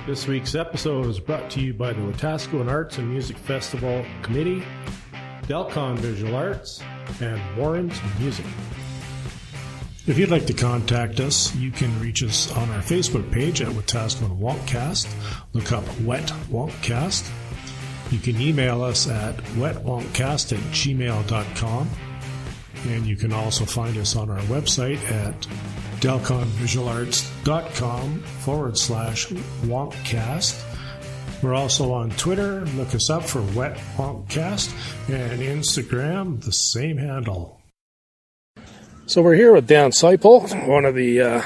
This week's episode is brought to you by the Wetaskiwin Arts and Music Festival Committee, Delcon Visual Arts, and Warren's Music. If you'd like to contact us, you can reach us on our Facebook page at Wetaskiwin Wonkcast. Look up Wet Wonkcast. You can email us at wetwonkcast@gmail.com. And you can also find us on our website at delconvisualarts.com/wonkcast. We're also on Twitter. Look us up for Wet Wonkcast, and Instagram, the same handle. So we're here with Dan Seipel, one of the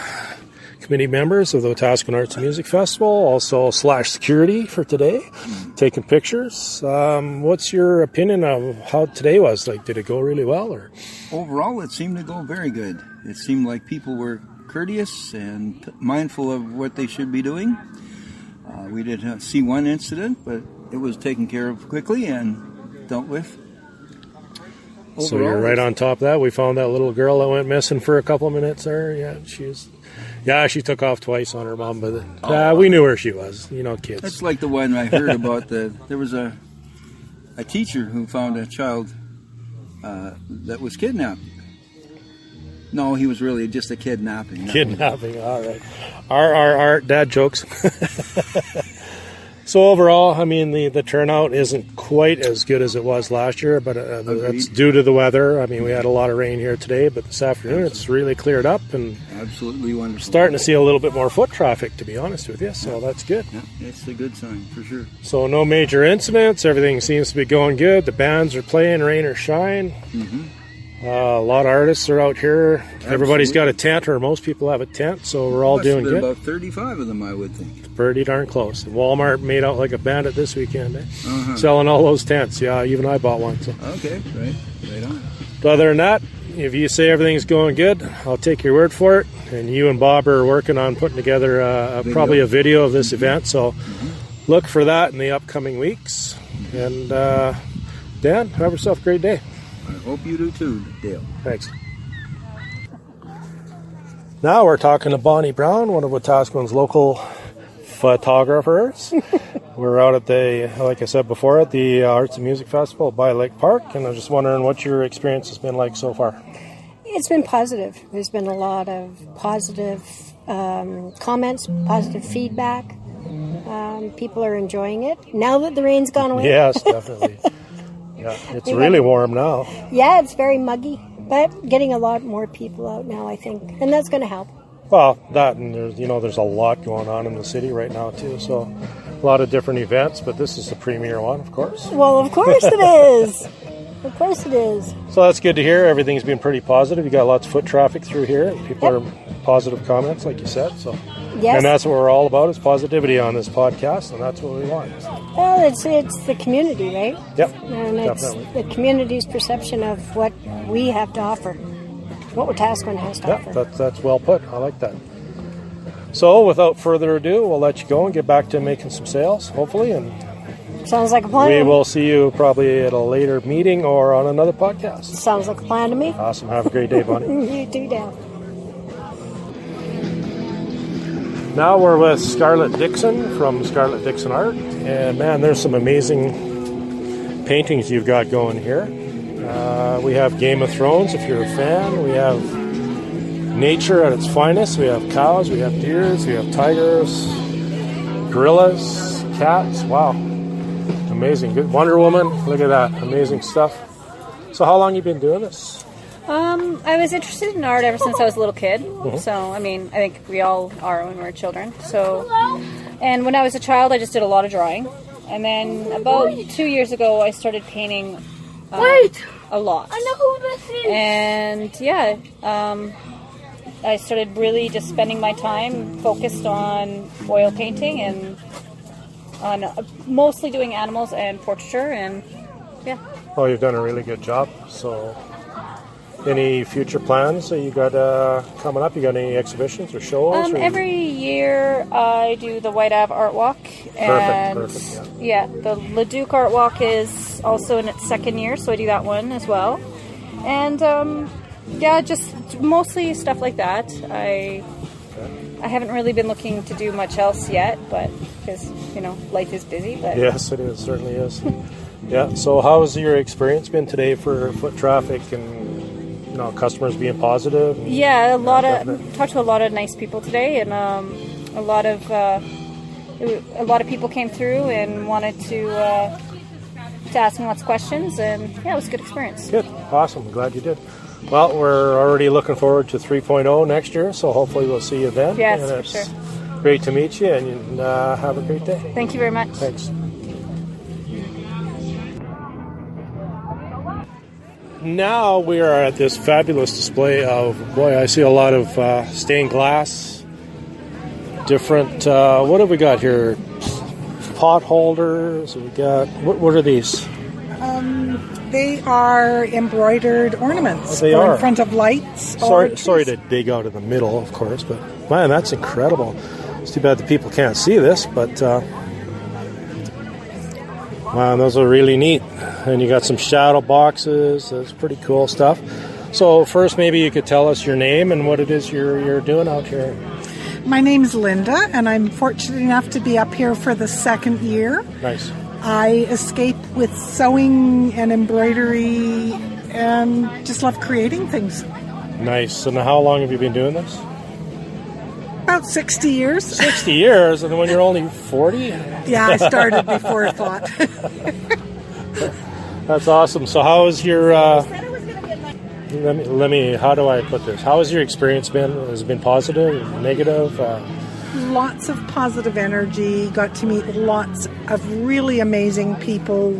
committee members of the Wetaskiwin Arts and Music Festival, also /security for today, taking pictures. What's your opinion of how today was? Like, did it go really well? Or overall, it seemed to go very good. It seemed like people were courteous and mindful of what they should be doing. We did see one incident, but it was taken care of quickly and dealt with. Overall, so you're right on top of that. We found that little girl that went missing for a couple of minutes there. She took off twice on her mom, but we knew where she was. You know, kids. That's like the one I heard about. There was a teacher who found a child that was kidnapped. No, he was really just a kidnapping. Kidnapping, all right. Our dad jokes. So overall, I mean, the turnout isn't quite as good as it was last year, but that's due to the weather. I mean, we had a lot of rain here today, but this afternoon it's really cleared up and absolutely wonderful. Starting to see a little bit more foot traffic, to be honest with you, so that's good. Yeah, it's a good sign for sure. So no major incidents. Everything seems to be going good. The bands are playing, rain or shine. Mm-hmm. A lot of artists are out here. Absolutely. Everybody's got a tent, or most people have a tent, so we're all doing good. About 35 of them, I would think. It's pretty darn close. Walmart made out like a bandit this weekend, selling all those tents. Yeah, even I bought one. So. Okay, right on. But other than that, if you say everything's going good, I'll take your word for it. And you and Bob are working on putting together probably a video of this event, so look for that in the upcoming weeks. And Dan, have yourself a great day. I hope you do too, Dale. Thanks. Now we're talking to Bonnie Brown, one of Wetaskiwin's local photographers. We're out at like I said before, at the Arts and Music Festival by Lake Park, and I'm just wondering what your experience has been like so far. It's been positive. There's been a lot of positive comments, positive feedback. People are enjoying it. Now that the rain's gone away. Yes, definitely. Yeah, it's really warm now. Yeah, it's very muggy, but getting a lot more people out now, I think, and that's going to help. Well, that and there's a lot going on in the city right now too, so a lot of different events, but this is the premier one, of course. Well, of course it is. Of course it is. So that's good to hear. Everything's been pretty positive. You got lots of foot traffic through here. People are positive comments, like you said. So, yes. And that's what we're all about, is positivity on this podcast, and that's what we want. Well, it's the community, right? Yep, and it's definitely. The community's perception of what we have to offer, what Wetaskiwin has to offer. That's well put. I like that. So, without further ado, we'll let you go and get back to making some sales, hopefully, and sounds like a plan. We will see you probably at a later meeting or on another podcast. Sounds like a plan to me. Awesome. Have a great day, Bonnie. You too, Dan. Now we're with Scarlett Dixon from Scarlett Dixon Art. And man, there's some amazing paintings you've got going here. We have Game of Thrones, if you're a fan. We have nature at its finest. We have cows, we have deers, we have tigers, gorillas, cats. Wow. Amazing. Good. Wonder Woman. Look at that. Amazing stuff. So how long have you been doing this? I was interested in art ever since I was a little kid. Mm-hmm. So, I mean, I think we all are when we're children. So, and when I was a child, I just did a lot of drawing. And then about 2 years ago, I started painting a lot. I know who this is. And, yeah, I started really just spending my time focused on oil painting and on mostly doing animals and portraiture, and yeah. Well, you've done a really good job. So, any future plans that you got coming up? You got any exhibitions or shows? Every year I do the White Ave Art Walk, and perfect, yeah, the Leduc Art Walk is also in its second year, so I do that one as well. And yeah, just mostly stuff like that. I haven't really been looking to do much else yet, but because, life is busy. But Yes, it is. Certainly is. Yeah. So how has your experience been today for foot traffic and customers being positive? Yeah, talked to a lot of nice people today, and a lot of people came through and wanted to ask me lots of questions, and yeah, it was a good experience. Good. Awesome. Glad you did. Well, we're already looking forward to 3.0 next year, so hopefully we'll see you then. Yes, and for it's sure. Great to meet you, and have a great day. Thank you very much. Thanks. Now we are at this fabulous display of, I see a lot of stained glass, different, what have we got here? Pot holders, we got, what are these? They are embroidered ornaments They are. in front of lights. Sorry to dig out in the middle, of course, but man, that's incredible. It's too bad the people can't see this, but wow, those are really neat. And you got some shadow boxes. That's pretty cool stuff. So first, maybe you could tell us your name and what it is you're doing out here. My name's Linda, and I'm fortunate enough to be up here for the second year. Nice. I escape with sewing and embroidery and just love creating things. Nice. And how long have you been doing this? About 60 years. 60 years, and when you're only 40? Yeah, I started before I thought. That's awesome. So how is your, how do I put this? How has your experience been? Has it been positive, negative? Lots of positive energy. Got to meet lots of really amazing people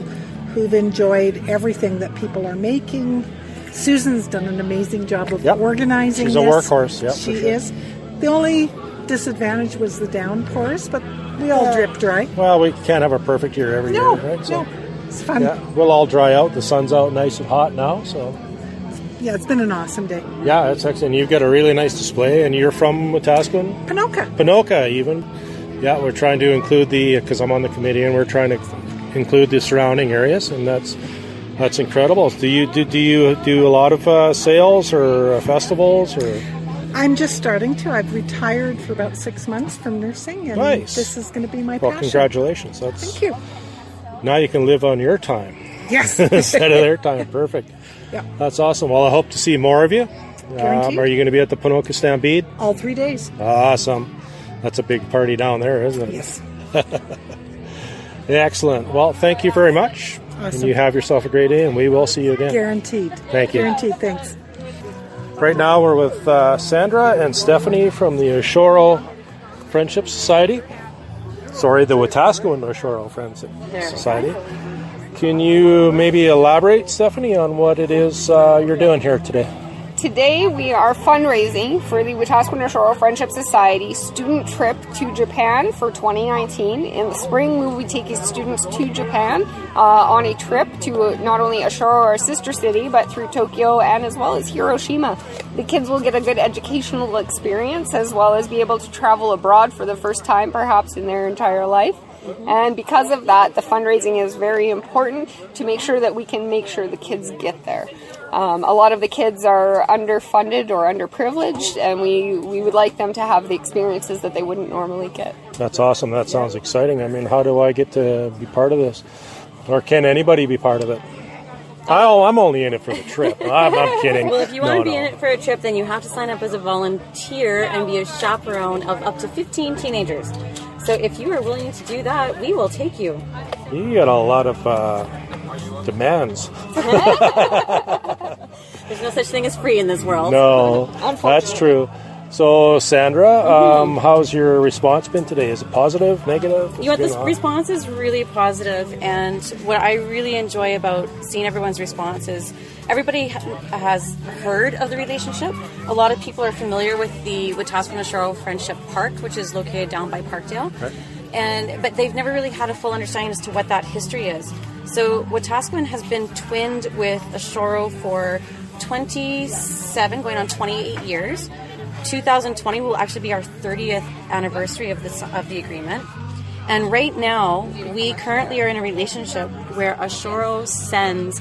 who've enjoyed everything that people are making. Susan's done an amazing job of organizing She's this. a workhorse, yep. She is. The only disadvantage was the downpours, but we all drip dry. Well, we can't have a perfect year every year, right? No, it's fun. Yeah, we'll all dry out. The sun's out nice and hot now, so. Yeah, it's been an awesome day. Yeah, it's excellent. You've got a really nice display, and you're from Wetaskiwin? Ponoka, even. Yeah, we're trying to include because I'm on the committee, and we're trying to include the surrounding areas, and that's incredible. Do you do a lot of sales or festivals or? I'm just starting to. I've retired for about 6 months from nursing, and this is going to be my passion. Well, congratulations. Thank you. Now you can live on your time. Yes. Instead of their time. Perfect. Yeah. That's awesome. Well, I hope to see more of you. Are you going to be at the Ponoka Stampede? All 3 days. Awesome. That's a big party down there, isn't it? Yes. Excellent. Well, thank you very much. Awesome. And you have yourself a great day, and we will see you again. Guaranteed. Thank you. Guaranteed. Thanks. Right now we're with Sandra and Stephanie from the Oshoro Friendship Society. Sorry, the Wetaskiwin Oshoro Friendship Society. Can you maybe elaborate, Stephanie, on what it is you're doing here today? Today we are fundraising for the Wetaskiwin Oshoro Friendship Society student trip to Japan for 2019. In the spring, we will be taking students to Japan on a trip to not only Oshoro, our sister city, but through Tokyo and as well as Hiroshima. The kids will get a good educational experience as well as be able to travel abroad for the first time perhaps in their entire life. And because of that, the fundraising is very important to make sure that we can make sure the kids get there. A lot of the kids are underfunded or underprivileged, and we would like them to have the experiences that they wouldn't normally get. That's awesome. That sounds exciting. I mean, how do I get to be part of this? Or can anybody be part of it? I'm only in it for the trip. I'm kidding. Well, if you want to be in it for a trip, then you have to sign up as a volunteer and be a chaperone of up to 15 teenagers. So if you are willing to do that, we will take you. You got a lot of demands. There's no such thing as free in this world. No, that's true. So, Sandra, how's your response been today? Is it positive, negative? This response is really positive, and what I really enjoy about seeing everyone's response is everybody has heard of the relationship. A lot of people are familiar with the Wetaskiwin Oshoro Friendship Park, which is located down by Parkdale, but they've never really had a full understanding as to what that history is. So, Wetaskiwin has been twinned with Oshoro for 27, going on 28 years. 2020 will actually be our 30th anniversary of the agreement. And right now, we currently are in a relationship where Oshoro sends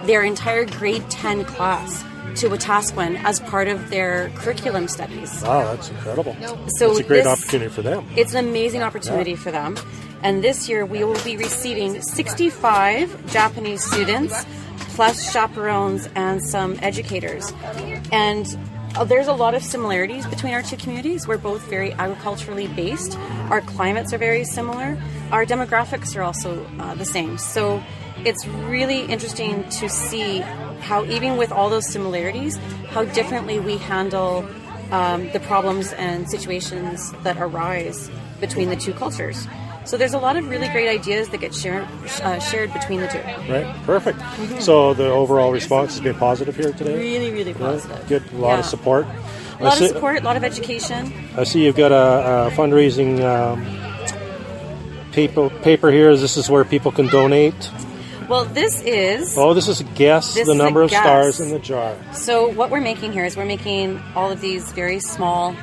their entire grade 10 class to Wetaskiwin as part of their curriculum studies. Wow, that's incredible. So it's a great opportunity for them. It's an amazing opportunity for them. And this year we will be receiving 65 Japanese students, plus chaperones and some educators. And there's a lot of similarities between our two communities. We're both very agriculturally based. Our climates are very similar. Our demographics are also the same. So it's really interesting to see how, even with all those similarities, how differently we handle the problems and situations that arise between the two cultures. So there's a lot of really great ideas that get shared between the two. Right, perfect. So the overall response has been positive here today? Really, really positive. Right. Good, a lot of support. A lot of support, a lot of education. I see you've got a fundraising paper here. This is where people can donate. Well, this is... Oh, this is a guess, the number of stars in the jar. So what we're making here is we're making all of these very small,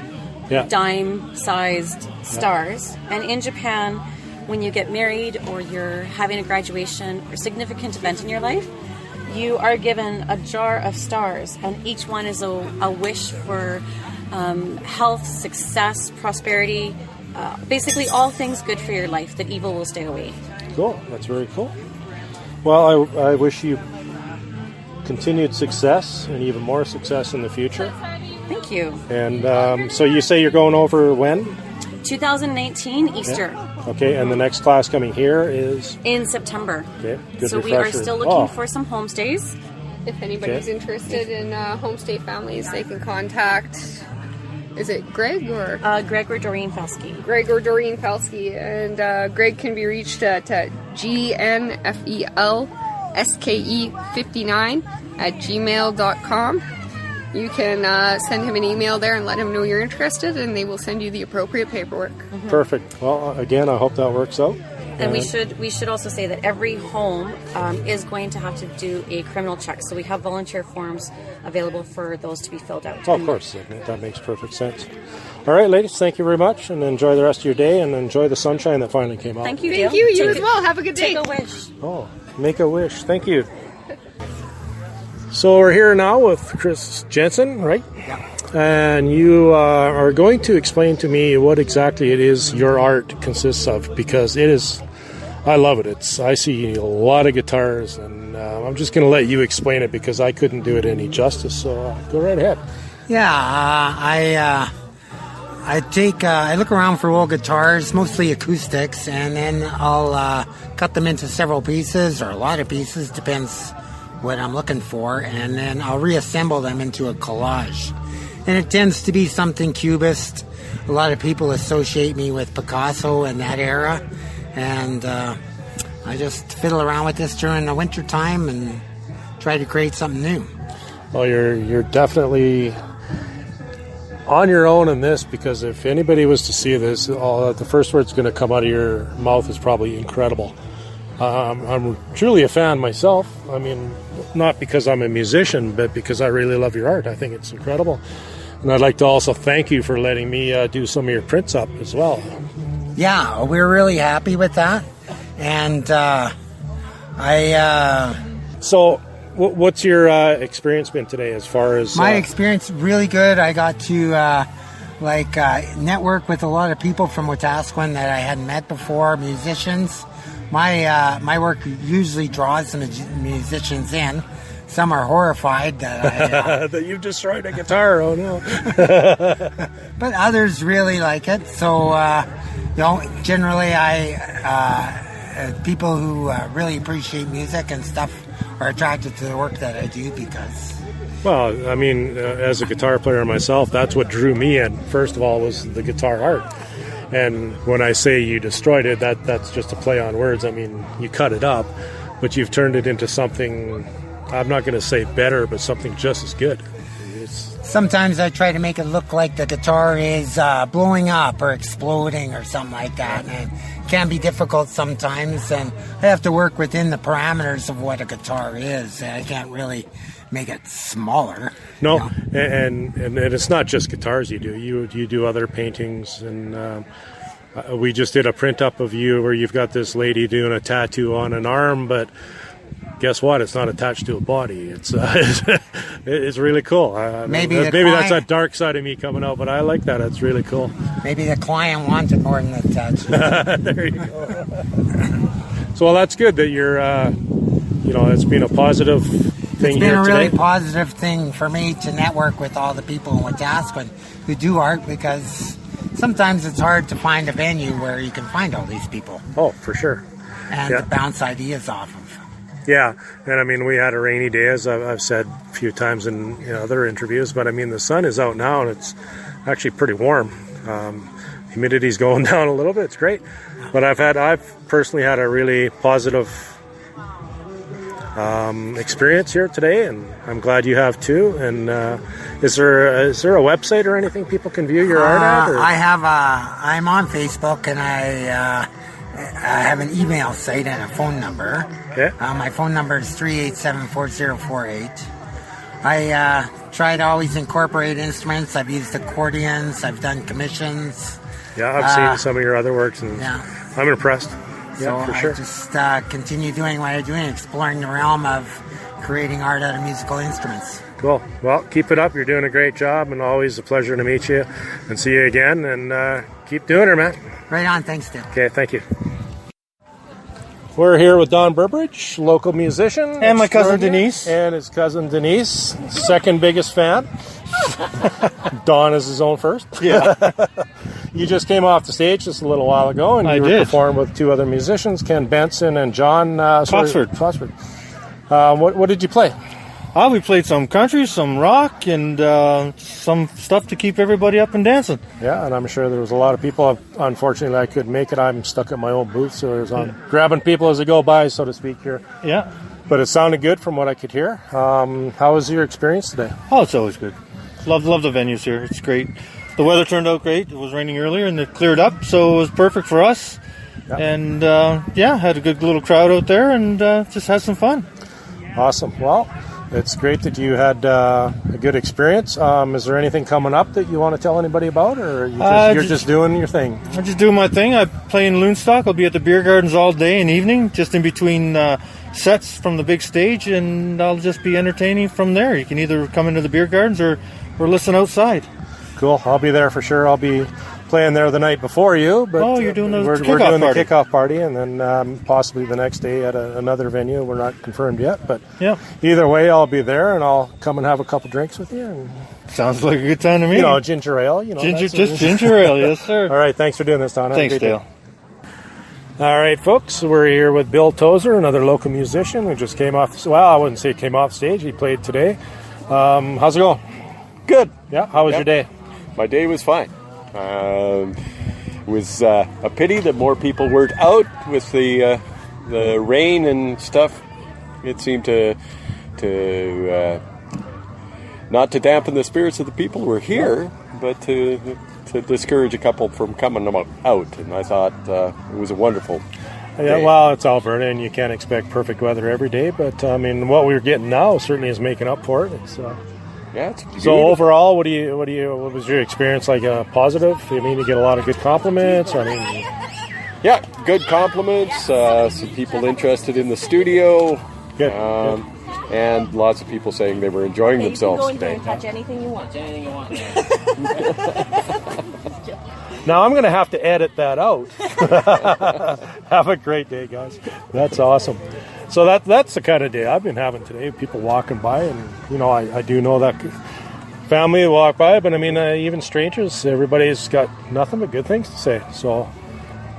dime-sized stars. And in Japan, when you get married or you're having a graduation or significant event in your life, you are given a jar of stars, and each one is a wish for health, success, prosperity, basically all things good for your life, that evil will stay away. Cool. That's very cool. Well, I wish you continued success and even more success in the future. Thank you. And so you say you're going over when? 2019 Easter. Yeah. Okay, and the next class coming here is? In September. Okay, good so refresher. We are still looking for some homestays. If anybody's interested in homestay families, they can contact, is it Greg or? Greg or Doreen Felsky. Greg or Doreen Felsky. And Greg can be reached at gnfelske59@gmail.com. You can send him an email there and let him know you're interested, and they will send you the appropriate paperwork. Mm-hmm. Perfect. Well, again, I hope that works out. And we should also say that every home is going to have to do a criminal check. So we have volunteer forms available for those to be filled out. Oh, of course. That makes perfect sense. All right, ladies, thank you very much, and enjoy the rest of your day, and enjoy the sunshine that finally came out. Thank you, Dale. Thank you. You as well. Have a good day. Take a wish. Oh, make a wish. Thank you. So we're here now with Chres Jensen, right? Yeah. And you are going to explain to me what exactly it is your art consists of, because it is, I love it. I see a lot of guitars, and I'm just going to let you explain it because I couldn't do it any justice. So go right ahead. Yeah, I look around for old guitars, mostly acoustics, and then I'll cut them into several pieces or a lot of pieces, depends what I'm looking for, and then I'll reassemble them into a collage. And it tends to be something cubist. A lot of people associate me with Picasso and that era, and I just fiddle around with this during the winter time and try to create something new. Well, you're definitely on your own in this, because if anybody was to see this, the first word's going to come out of your mouth is probably incredible. I'm truly a fan myself. I mean, not because I'm a musician, but because I really love your art. I think it's incredible. And I'd like to also thank you for letting me do some of your prints up as well. Yeah, we're really happy with that. And So, what's your experience been today as far as... My experience, really good. I got to network with a lot of people from Wetaskiwin that I hadn't met before, musicians. My work usually draws the musicians in. Some are horrified that that you've destroyed a guitar. Oh no! But others really like it. So generally, people who really appreciate music and stuff are attracted to the work that I do because. Well, I mean, as a guitar player myself, that's what drew me in. First of all, was the guitar art. And when I say you destroyed it, that's just a play on words. I mean, you cut it up, but you've turned it into something, I'm not going to say better, but something just as good. Sometimes I try to make it look like the guitar is blowing up or exploding or something like that. And it can be difficult sometimes, and I have to work within the parameters of what a guitar is. I can't really make it smaller. No, you know? and it's not just guitars you do. You do other paintings, and we just did a print up of you where you've got this lady doing a tattoo on an arm, but guess what? It's not attached to a body. It's it's really cool. Maybe that's that dark side of me coming out, but I like that. It's really cool. Maybe the client wanted more than the touch. There you go. So, well, that's good that you're, it's been a positive thing here today. It's been a really positive thing for me to network with all the people in Wetaskiwin who do art, because sometimes it's hard to find a venue where you can find all these people. Oh, for sure. And to bounce ideas off of. Yeah, and I mean, we had a rainy day, as I've said a few times in other interviews, but I mean, the sun is out now and it's actually pretty warm. Humidity's going down a little bit. It's great. But I've personally had a really positive experience here today, and I'm glad you have too. And is there a website or anything people can view your art at? Or? I'm on Facebook, and I have an email site and a phone number. Okay. My phone number is 387-4048. I try to always incorporate instruments. I've used accordions. I've done commissions. Yeah, I've seen some of your other works, and I'm impressed. Yeah, for sure. I just continue doing what I'm doing, exploring the realm of creating art out of musical instruments. Cool. Well, keep it up. You're doing a great job, and always a pleasure to meet you and see you again. And keep doing it, man. Right on. Thanks, Tim. Okay, thank you. We're here with Don Burbridge, local musician. And my cousin Denise. And his cousin Denise, second biggest fan. Don is his own first. Yeah. You just came off the stage just a little while ago, and you performed with two other musicians, Ken Benson and John Foxford. What did you play? We played some country, some rock, and some stuff to keep everybody up and dancing. Yeah, and I'm sure there was a lot of people. Unfortunately, I couldn't make it. I'm stuck at my own booth, so I'm grabbing people as I go by, so to speak, here. Yeah. But it sounded good from what I could hear. How was your experience today? Oh, it's always good. Love the venues here. It's great. The weather turned out great. It was raining earlier, and it cleared up, so it was perfect for us. Yep. And, had a good little crowd out there, and just had some fun. Awesome. Well, it's great that you had a good experience. Is there anything coming up that you want to tell anybody about, or you're just doing your thing? I'm just doing my thing. I play in Loonstock. I'll be at the beer gardens all day and evening, just in between sets from the big stage, and I'll just be entertaining from there. You can either come into the beer gardens or listen outside. Cool. I'll be there for sure. I'll be playing there the night before you. But you're doing we're doing the kickoff party, and then possibly the next day at another venue. We're not confirmed yet, but either way, I'll be there, and I'll come and have a couple drinks with you. And, sounds like a good time to me. Ginger ale. Ginger ale, yes, sir. All right, thanks for doing this, Don. Thanks, Dale. All right, folks, we're here with Bill Tozer, another local musician who just came off. Well, I wouldn't say came off stage. He played today. How's it going? Good. Yeah. How was your day? My day was fine. It was a pity that more people weren't out with the rain and stuff. It seemed to not to dampen the spirits of the people who were here, but to discourage a couple from coming out. And I thought it was a wonderful day. Well, it's Alberta, and you can't expect perfect weather every day. But I mean, what we're getting now certainly is making up for it. It's so overall, what was your experience like? Positive? I mean, you get a lot of good compliments. Yeah, good compliments. Some people interested in the studio. Good. And lots of people saying they were enjoying themselves today. You can touch anything you want. Now I'm going to have to edit that out. Have a great day, guys. That's awesome. So that's the kind of day I've been having today. People walking by, and I do know that family walk by, but I mean even strangers. Everybody's got nothing but good things to say. So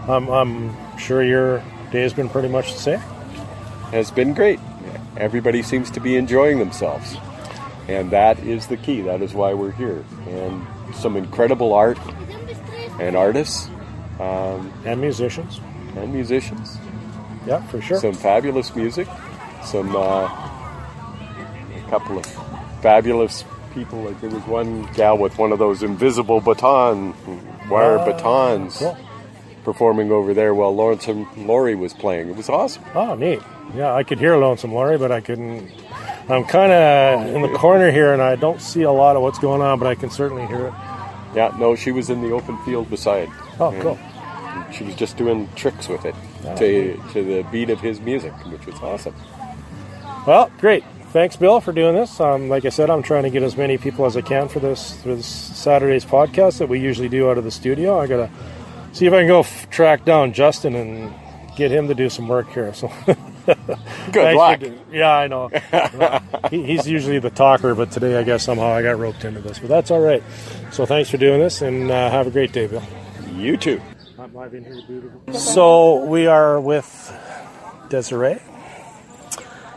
I'm sure your day has been pretty much the same. Has been great. Everybody seems to be enjoying themselves, and that is the key. That is why we're here. And some incredible art and artists and musicians. Yeah, for sure. Some fabulous music. Some a couple of fabulous people. Like there was one gal with one of those invisible wire batons, cool, performing over there while Lonesome Laurie was playing. It was awesome. Oh, neat. Yeah, I could hear Lonesome Laurie, but I couldn't. I'm kind of in the corner here, and I don't see a lot of what's going on, but I can certainly hear it. Yeah, no, she was in the open field beside. Oh, cool. She was just doing tricks with it to the beat of his music, which was awesome. Well, great. Thanks, Bill, for doing this. Like I said, I'm trying to get as many people as I can for this Saturday's podcast that we usually do out of the studio. I got to see if I can go track down Justin and get him to do some work here. So, Good luck. Yeah, I know. He's usually the talker, but today I guess somehow I got roped into this. But that's all right. So thanks for doing this, and have a great day, Bill. You too. I'm live in here, beautiful. So we are with Desirae,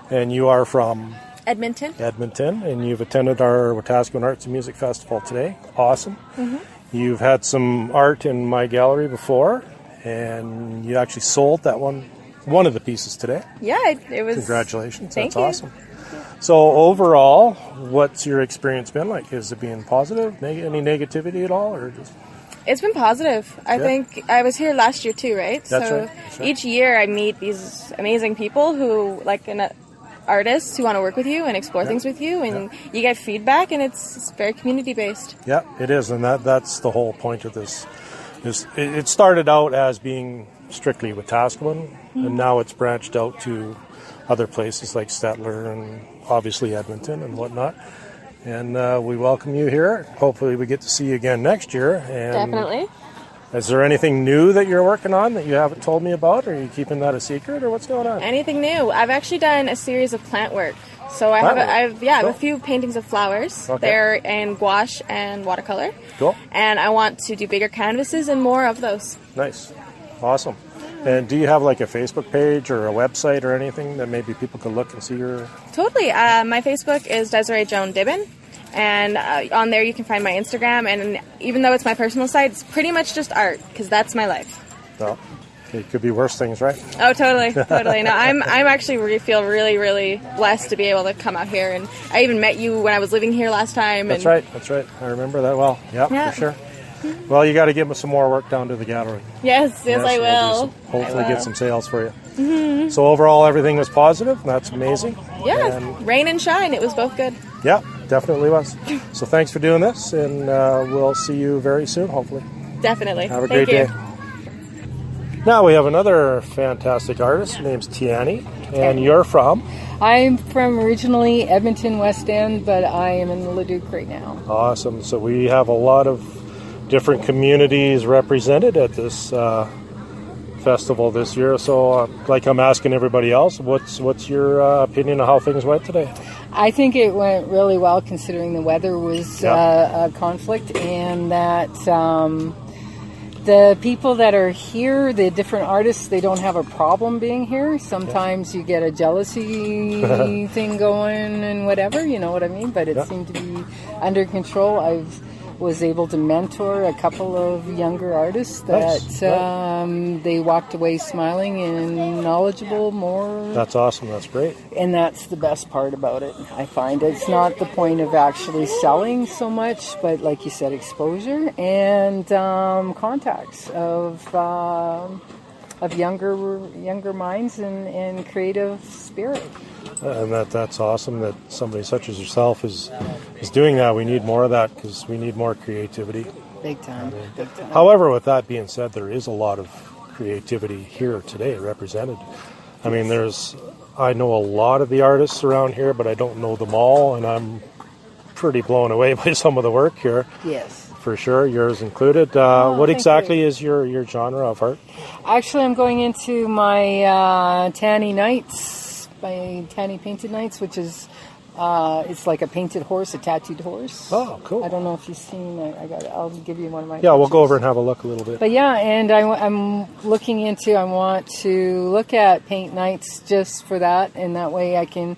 and you are from Edmonton, and you've attended our Wetaskiwin Arts Music Festival today. Awesome. Mm-hmm. You've had some art in my gallery before, and you actually sold that one of the pieces today. Yeah, it was. Congratulations. Thank That's you. awesome. So overall, what's your experience been like? Has it been positive? Any negativity at all, or just? It's been positive. I think I was here last year too, right? That's so right. That's right. Each year I meet these amazing people who, like artists who want to work with you and explore things with you, and you get feedback, and it's very community based. Yeah, it is, and that's the whole point of this. It started out as being strictly Wetaskiwin, and now it's branched out to other places like Stettler and obviously Edmonton and whatnot. And we welcome you here. Hopefully we get to see you again next year. And Definitely. Is there anything new that you're working on that you haven't told me about? Are you keeping that a secret, or what's going on? Anything new? I've actually done a series of plant work. So I have a few paintings of flowers. Okay. They're in gouache and watercolor. Cool. And I want to do bigger canvases and more of those. Nice. Awesome. And do you have like a Facebook page or a website or anything that maybe people can look and see your... Totally. My Facebook is Desirae Joan Dibben, and on there you can find my Instagram, and even though it's my personal site, it's pretty much just art, because that's my life. Well, it could be worse things, right? Oh, totally. No, I'm actually feel really, really blessed to be able to come out here, and I even met you when I was living here last time. That's right. I remember that well. Yeah, for sure. Well, you got to give us some more work down to the gallery. Yes, I will. Hopefully get some sales for you. Mm-hmm. So overall, everything was positive. That's amazing. Yeah, and rain and shine. It was both good. Yeah, definitely was. So thanks for doing this, and we'll see you very soon, hopefully. Definitely. Have a great day. Now we have another fantastic artist. Her name's Tany, and you're from? I'm from originally Edmonton, West End, but I am in Leduc right now. Awesome. So we have a lot of different communities represented at this festival this year. So like I'm asking everybody else, what's your opinion of how things went today? I think it went really well, considering the weather was a conflict, and that the people that are here, the different artists, they don't have a problem being here. Sometimes you get a jealousy thing going and whatever, you know what I mean? But it seemed to be under control. I was able to mentor a couple of younger artists that they walked away smiling and knowledgeable more. That's awesome. That's great. And that's the best part about it, I find. It's not the point of actually selling so much, but like you said, exposure and contacts of younger minds and creative spirit. And that's awesome that somebody such as yourself is doing that. We need more of that, because we need more creativity. Big time. Big time. However, with that being said, there is a lot of creativity here today represented. I mean, I know a lot of the artists around here, but I don't know them all, and I'm pretty blown away by some of the work here. Yes. For sure, yours included. What exactly is your genre of art? Actually, I'm going into my Tany Nights, my Tany Painted Nights, which is it's like a painted horse, a tattooed horse. Oh, cool. I don't know if you've seen it. I'll give you one of my Yeah, pictures. we'll go over and have a look a little bit. But yeah, and I'm looking into, I want to look at paint nights just for that, and that way I can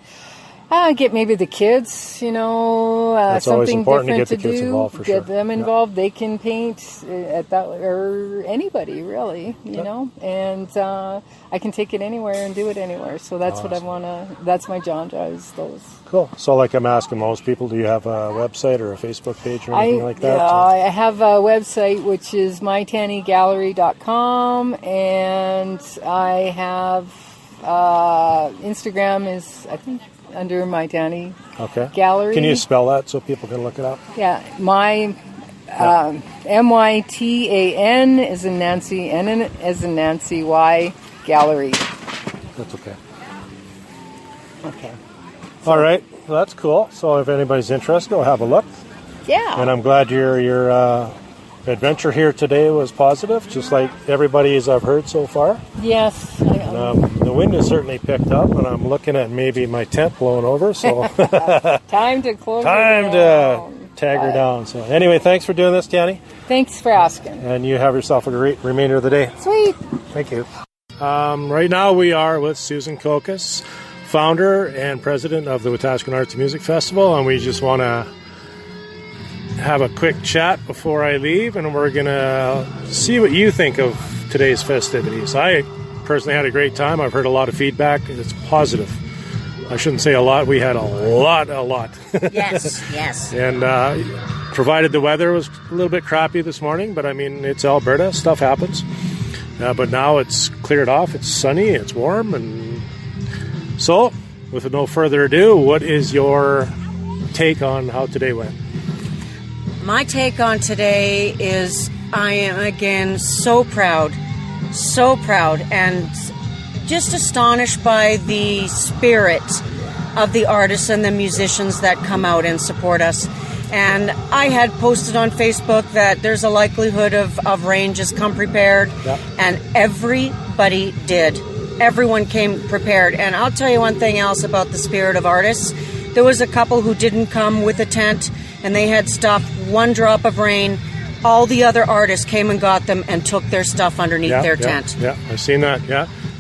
get maybe the kids, That's something important different to get the kids involved, for get sure. them involved. They can paint at that, or anybody really, you know, and I can take it anywhere and do it anywhere. So that's what I want to. That's my genre, is those. Cool. So, like I'm asking most people, do you have a website or a Facebook page or anything like that? I have a website, which is mytanygallery.com, and I have Instagram is, I think, under my Tany Gallery. Can you spell that so people can look it up? Yeah, my MYTAN as in Nancy, N as in Nancy, Y Gallery. That's okay. Okay. wonderful. All right, well, that's cool. So if anybody's interested, go have a look. Yeah. And I'm glad your adventure here today was positive, just like everybody's I've heard so far. Yes. The wind has certainly picked up, and I'm looking at maybe my tent blowing over. So Time to close. time to tag her down. So anyway, thanks for doing this, Tany. Thanks for asking. And you have yourself a great remainder of the day. Sweet. Thank you. Right now we are with Susan Kokas, founder and president of the Wetaskiwin Arts Music Festival, and we just want to have a quick chat before I leave, and we're going to see what you think of today's festivities. I personally had a great time. I've heard a lot of feedback. It's positive. I shouldn't say a lot. We had a lot. Yes. And provided the weather was a little bit crappy this morning, but I mean, it's Alberta. Stuff happens. But now it's cleared off. It's sunny. It's warm. And so, with no further ado, what is your take on how today went? My take on today is I am again so proud, and just astonished by the spirit of the artists and the musicians that come out and support us. And I had posted on Facebook that there's a likelihood of rain, just come prepared. Yep. And everybody did. Everyone came prepared. And I'll tell you one thing else about the spirit of artists. There was a couple who didn't come with a tent, and they had stuff, one drop of rain. All the other artists came and got them and took their stuff underneath their tent. Yeah, I've seen that,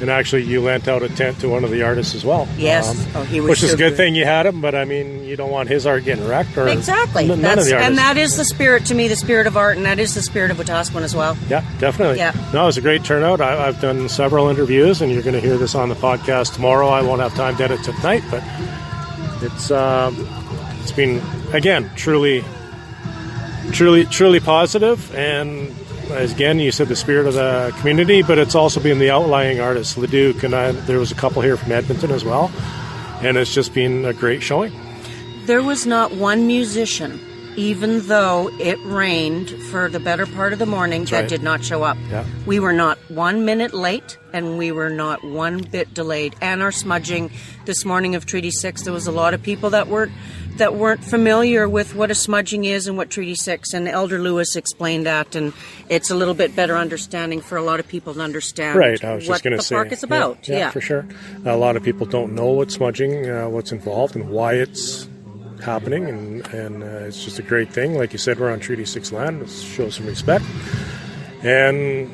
And actually, you lent out a tent to one of the artists as well. Yes. He was which is so a good thing you had him, but I mean, you don't want his art getting wrecked. Or exactly. None of the artists. And that is the spirit, to me, the spirit of art, and that is the spirit of Wetaskiwin as well. Yeah, definitely. Yeah. No, it was a great turnout. I've done several interviews, and you're going to hear this on the podcast tomorrow. I won't have time to edit tonight, but it's been, again, truly positive. And as again, you said the spirit of the community, but it's also been the outlying artists, Leduc, and there was a couple here from Edmonton as well. And it's just been a great showing. There was not one musician, even though it rained for the better part of the morning, that did not show up. Yeah. We were not 1 minute late, and we were not one bit delayed. And our smudging this morning of Treaty 6, there was a lot of people that weren't familiar with what a smudging is and what Treaty 6, and Elder Lewis explained that, and it's a little bit better understanding for a lot of people to understand Right, I was just what going the to say. park is about. Yeah, for sure. A lot of people don't know what smudging, what's involved, and why it's happening, and it's just a great thing. Like you said, we're on Treaty 6 land. Let's show some respect. And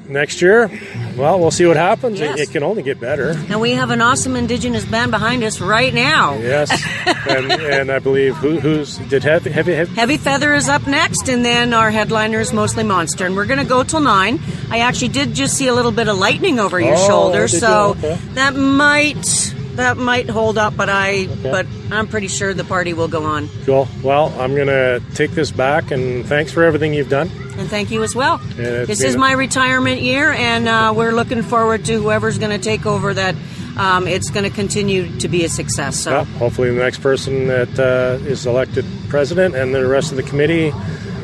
next year, well, we'll see what happens. Yes. It can only get better. And we have an awesome Indigenous band behind us right now. Yes, and I believe did Heavy Feather is up next, and then our headliner is Mostly Monster, and we're going to go till 9. I actually did just see a little bit of lightning over your shoulder, so that might hold up, but I'm pretty sure the party will go on. Cool. Well, I'm going to take this back, and thanks for everything you've done. And thank you as well. This is my retirement year, and we're looking forward to whoever's going to take over that. It's going to continue to be a success. So well, hopefully the next person that is elected president and the rest of the committee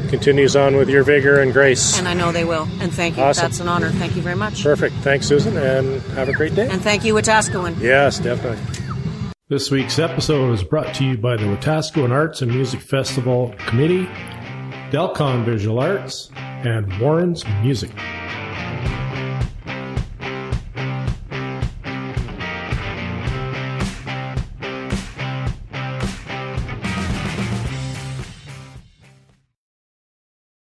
continues on with your vigor and grace. And I know they will. And thank you. Awesome. That's an honor. Thank you very much. Perfect. Thanks, Susan, and have a great day. And thank you, Wetaskiwin. Yes, definitely. This week's episode is brought to you by the Wetaskiwin Arts and Music Festival Committee, Delcon Visual Arts, and Warren's Music.